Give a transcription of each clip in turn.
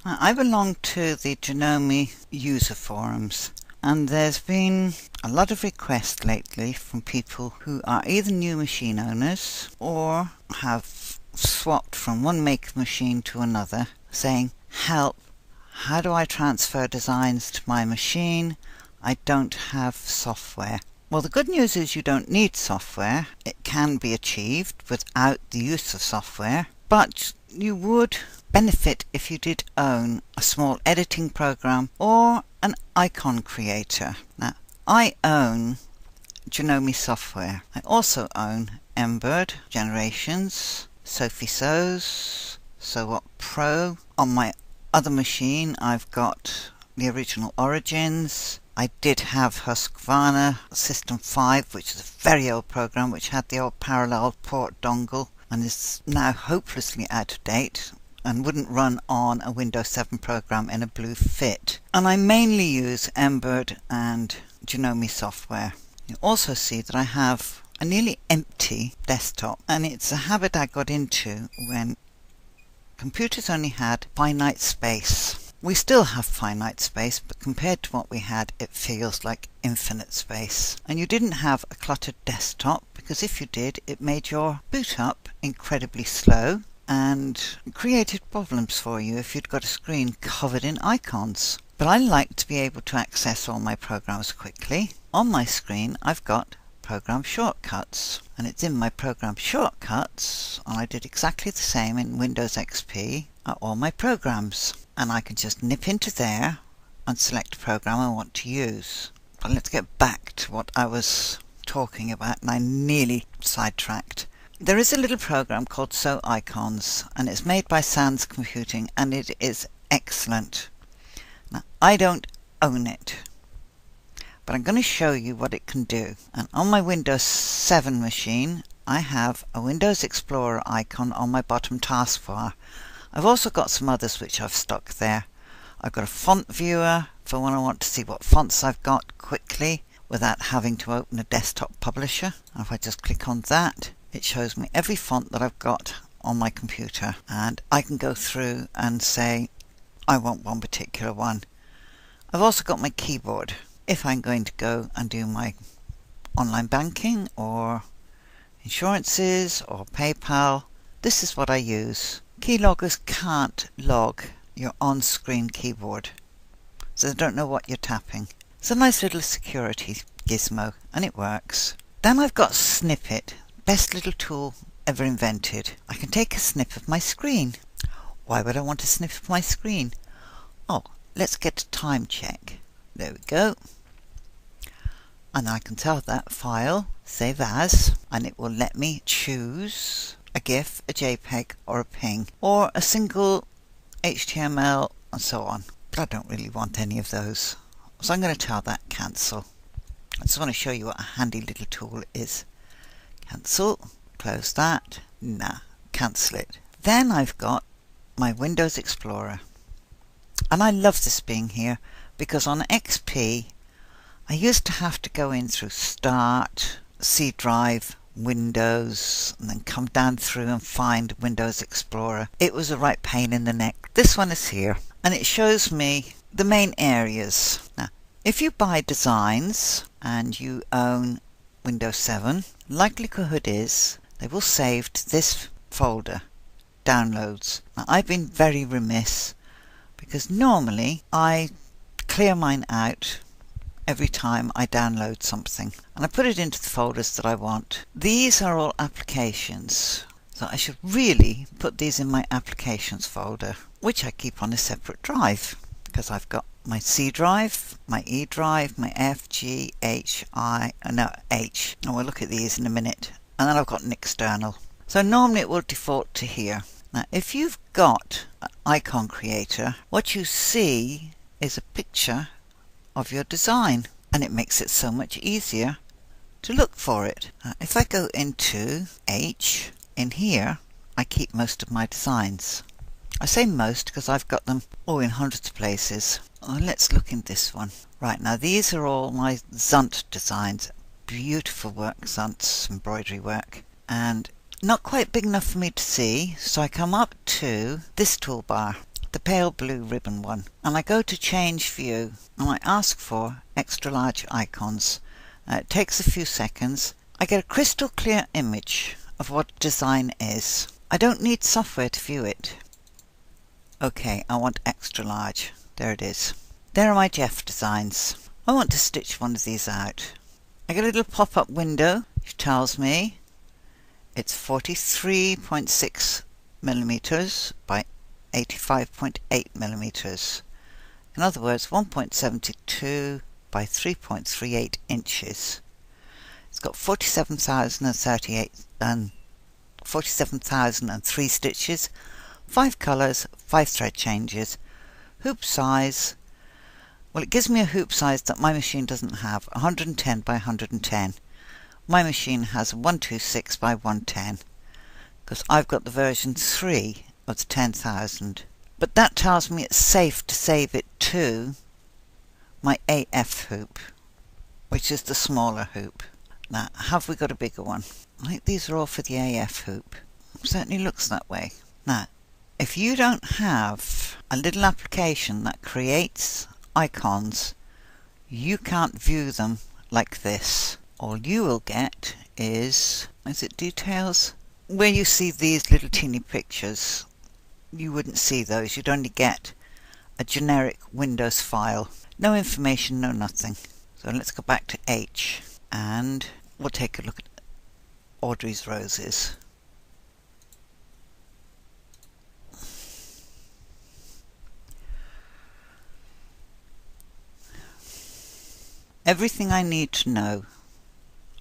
I belong to the Janome user forums, and there's been a lot of requests lately from people who are either new machine owners or have swapped from one make of machine to another, saying, "Help, how do I transfer designs to my machine? I don't have software." Well, the good news is you don't need software. It can be achieved without the use of software, but you would benefit if you did own a small editing program or an icon creator. Now, I own Janome software. I also own Mbird, Generations, Sophie Sews, So What Pro. On my other machine, I've got the original Origins. I did have Husqvarna System 5, which is a very old program which had the old parallel port dongle and is now hopelessly out of date and wouldn't run on a Windows 7 program in a blue fit. And I mainly use Mbird and Janome software. You also see that I have a nearly empty desktop, and it's a habit I got into when computers only had finite space. We still have finite space, but compared to what we had, it feels like infinite space. And you didn't have a cluttered desktop, because if you did, it made your boot up incredibly slow and created problems for you if you'd got a screen covered in icons. But I like to be able to access all my programs quickly. On my screen, I've got program shortcuts, and it's in my program shortcuts, and I did exactly the same in Windows XP at all my programs. And I can just nip into there and select a program I want to use. But let's get back to what I was talking about, and I nearly sidetracked. There is a little program called So Icons, and it's made by Sans Computing, and it is excellent. Now, I don't own it, but I'm going to show you what it can do. And on my Windows 7 machine, I have a Windows Explorer icon on my bottom taskbar. I've also got some others which I've stuck there. I've got a font viewer for when I want to see what fonts I've got quickly without having to open a desktop publisher. And if I just click on that, it shows me every font that I've got on my computer, and I can go through and say I want one particular one. I've also got my keyboard. If I'm going to go and do my online banking or insurances or PayPal, this is what I use. Keyloggers can't log your on-screen keyboard, so they don't know what you're tapping. It's a nice little security gizmo, and it works. Then I've got Snippet, best little tool ever invented. I can take a snip of my screen. Why would I want a snip of my screen? Oh, let's get a time check. There we go. And I can tell that file, save as, and it will let me choose a GIF, a JPEG, or a PNG, or a single HTML, and so on. But I don't really want any of those, so I'm going to tell that cancel. I just want to show you what a handy little tool it is. Cancel, close that, nah, cancel it. Then I've got my Windows Explorer, and I love this being here because on XP I used to have to go in through Start, C Drive, Windows, and then come down through and find Windows Explorer. It was a right pain in the neck. This one is here, and it shows me the main areas. Now, if you buy designs and you own Windows 7, likelihood is they will save to this folder, Downloads. Now, I've been very remiss because normally I clear mine out every time I download something, and I put it into the folders that I want. These are all applications, so I should really put these in my applications folder, which I keep on a separate drive, because I've got my C drive, my E drive, my F, G, H, I, no, H. And we'll look at these in a minute. And then I've got an external. So normally it will default to here. Now, if you've got an icon creator, what you see is a picture of your design, and it makes it so much easier to look for it. Now, if I go into H, in here, I keep most of my designs. I say most because I've got them all in hundreds of places. Oh, let's look in this one. Right, now these are all my Zunt designs. Beautiful work, Zunt's embroidery work. And not quite big enough for me to see, so I come up to this toolbar. the pale blue ribbon one, and I go to change view and I ask for extra large icons. It takes a few seconds. I get a crystal clear image of what design is. I don't need software to view it. Okay, I want extra large. There it is. There are my Jeff designs. I want to stitch one of these out. I get a little pop-up window which tells me it's 43.6 millimeters by 85.8 millimeters. In other words, 1.72 by 3.38 inches. It's got 47,003 stitches, 5 colours, 5 thread changes, hoop size. Well, it gives me a hoop size that my machine doesn't have, 110 by 110. My machine has 126 by 110 because I've got the version 3 of the 10,000. But that tells me it's safe to save it to my AF hoop, which is the smaller hoop. Now, have we got a bigger one? I think these are all for the AF hoop. It certainly looks that way. Now, if you don't have a little application that creates icons, you can't view them like this. All you will get is it details? Where you see these little teeny pictures, you wouldn't see those. You'd only get a generic Windows file. No information, no nothing. So let's go back to H and we'll take a look at Audrey's roses. Everything I need to know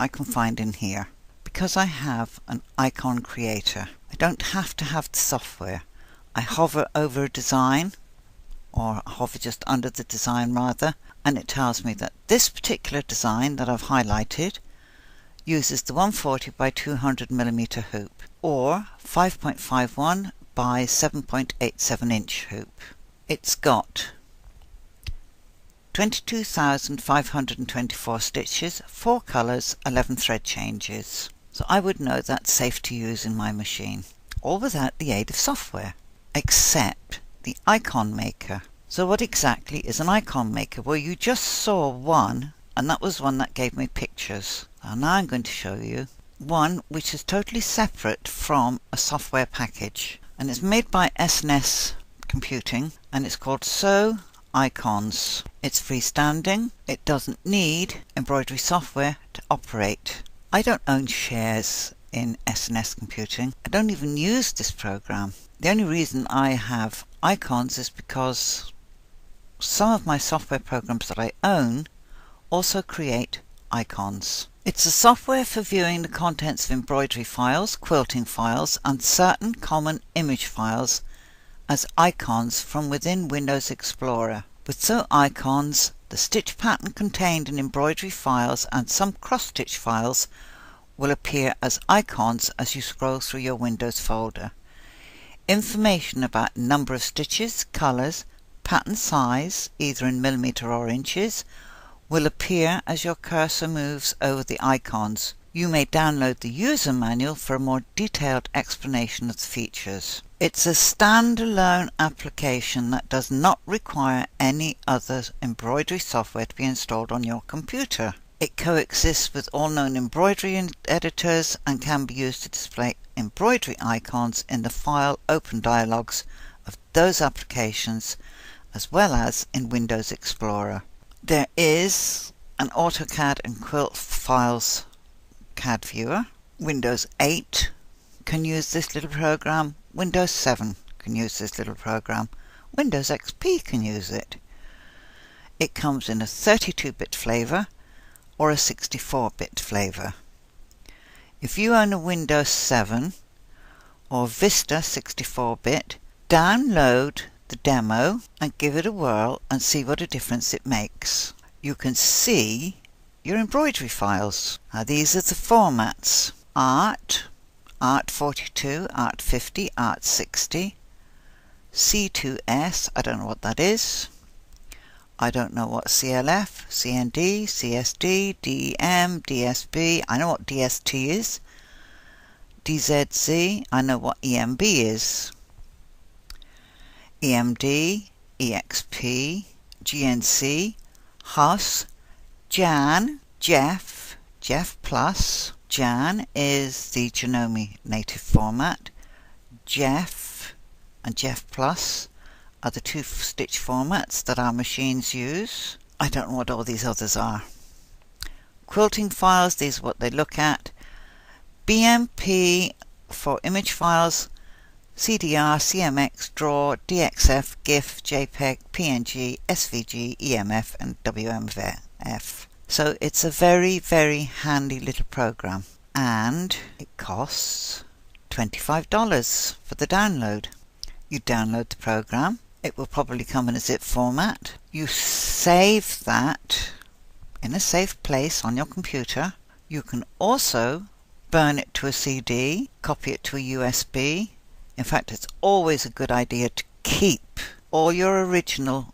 I can find in here. Because I have an icon creator, I don't have to have the software. I hover over a design, or hover just under the design rather, and it tells me that this particular design that I've highlighted uses the 140 by 200 millimeter hoop, or 5.51 by 7.87 inch hoop. It's got 22,524 stitches, 4 colours, 11 thread changes. So I would know that's safe to use in my machine, all without the aid of software, except the icon maker. So what exactly is an icon maker? Well, you just saw one, and that was one that gave me pictures. And now I'm going to show you one which is totally separate from a software package. And it's made by S&S Computing, and it's called So Icons. It's freestanding. It doesn't need embroidery software to operate. I don't own shares in S&S Computing. I don't even use this program. The only reason I have icons is because some of my software programs that I own also create icons. It's a software for viewing the contents of embroidery files, quilting files, and certain common image files as icons from within Windows Explorer. With So Icons, the stitch pattern contained in embroidery files and some cross-stitch files will appear as icons as you scroll through your Windows folder. Information about number of stitches, colours, pattern size, either in millimeter or inches, will appear as your cursor moves over the icons. You may download the user manual for a more detailed explanation of the features. It's a standalone application that does not require any other embroidery software to be installed on your computer. It coexists with all known embroidery editors and can be used to display embroidery icons in the file open dialogues of those applications, as well as in Windows Explorer. There is an AutoCAD and Quilt Files CAD viewer. Windows 8 can use this little program. Windows 7 can use this little program. Windows XP can use it. It comes in a 32-bit flavor or a 64-bit flavor. If you own a Windows 7 or Vista 64-bit, download the demo and give it a whirl and see what a difference it makes. You can see your embroidery files. Now these are the formats: Art, Art 42, Art 50, Art 60, C2S, I don't know what that is. I don't know what CLF, CND, CSD, DEM, DSB, I know what DST is. DZZ, I know what EMB is. EMD, EXP, GNC, HUS, Jan, Jeff, Jeff Plus. Jan is the janome native format. Jeff and Jeff Plus are the two stitch formats that our machines use. I don't know what all these others are. Quilting files, these are what they look at. BMP for image files, CDR, CMX, DRAW, DXF, GIF, JPEG, PNG, SVG, EMF and WMF. So it's a very, very handy little program, and it costs $25 for the download. You download the program. It will probably come in a zip format. You save that in a safe place on your computer. You can also burn it to a CD, copy it to a USB. In fact, it's always a good idea to keep all your original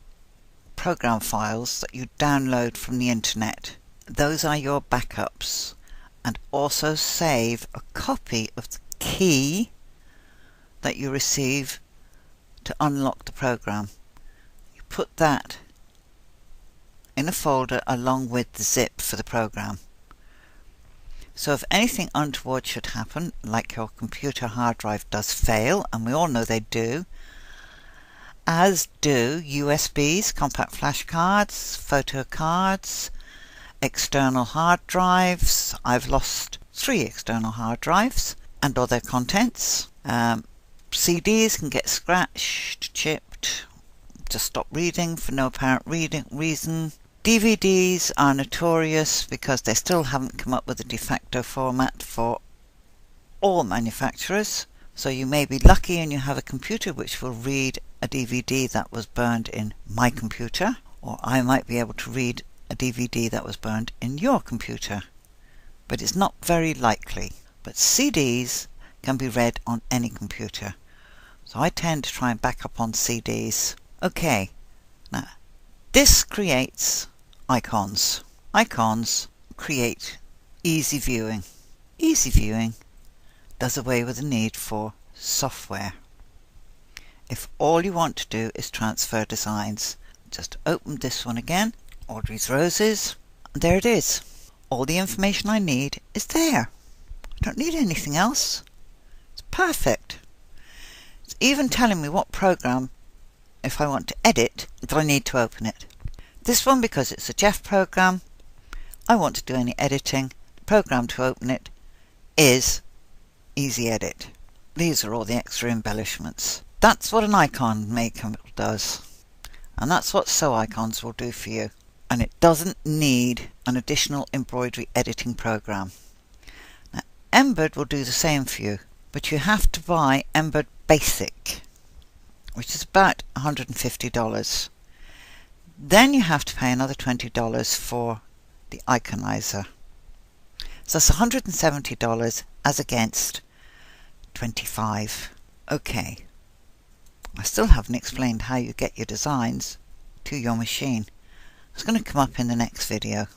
program files that you download from the internet. Those are your backups. And also save a copy of the key that you receive to unlock the program. You put that in a folder along with the zip for the program. So if anything untoward should happen, like your computer hard drive does fail, and we all know they do, as do USBs, compact flash cards, photo cards, external hard drives. I've lost 3 external hard drives and all their contents. CDs can get scratched, chipped, just stop reading for no apparent reason. DVDs are notorious because they still haven't come up with a de facto format for all manufacturers. So you may be lucky and you have a computer which will read a DVD that was burned in my computer, or I might be able to read a DVD that was burned in your computer. But it's not very likely. But CDs can be read on any computer. So I tend to try and back up on CDs. Okay, now this creates icons. Icons create easy viewing. Easy viewing does away with the need for software. If all you want to do is transfer designs, just open this one again, Audrey's Roses, and there it is. All the information I need is there. I don't need anything else. It's perfect. It's even telling me what program, if I want to edit, that I need to open it. This one, because it's a Jeff program, I want to do any editing. The program to open it is Easy Edit. These are all the extra embellishments. That's what an icon maker does. And that's what Sew Icons will do for you. And it doesn't need an additional embroidery editing program. Now, Embed will do the same for you, but you have to buy Embed Basic, which is about $150. Then you have to pay another $20 for the iconizer. So that's $170 as against $25. Okay, I still haven't explained how you get your designs to your machine. It's going to come up in the next video.